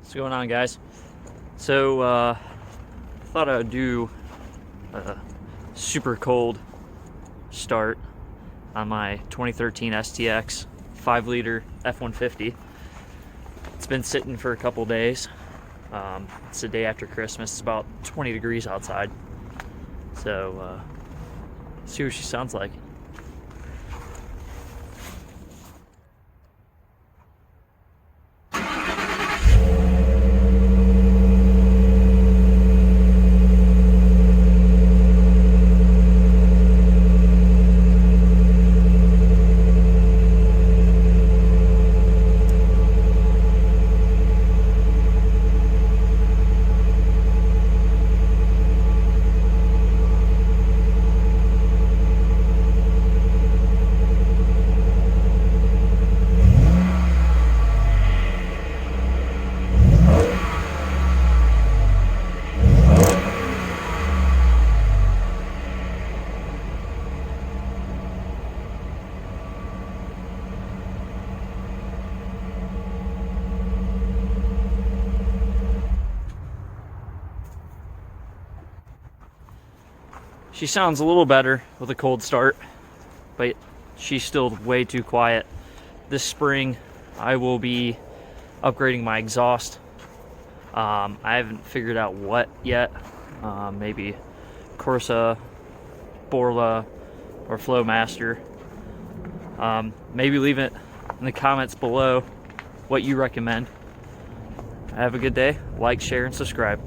What's going on, guys? So thought I would do a super cold start on my 2013 STX 5-liter F150. It's been sitting for a couple days. It's the day after Christmas. It's about 20 degrees outside. So see what she sounds like. She sounds a little better with a cold start, but she's still way too quiet. This spring, I will be upgrading my exhaust. I haven't figured out what yet. Maybe Corsa, Borla, or Flowmaster. Maybe leave it in the comments below what you recommend. Have a good day. Like, share, and subscribe.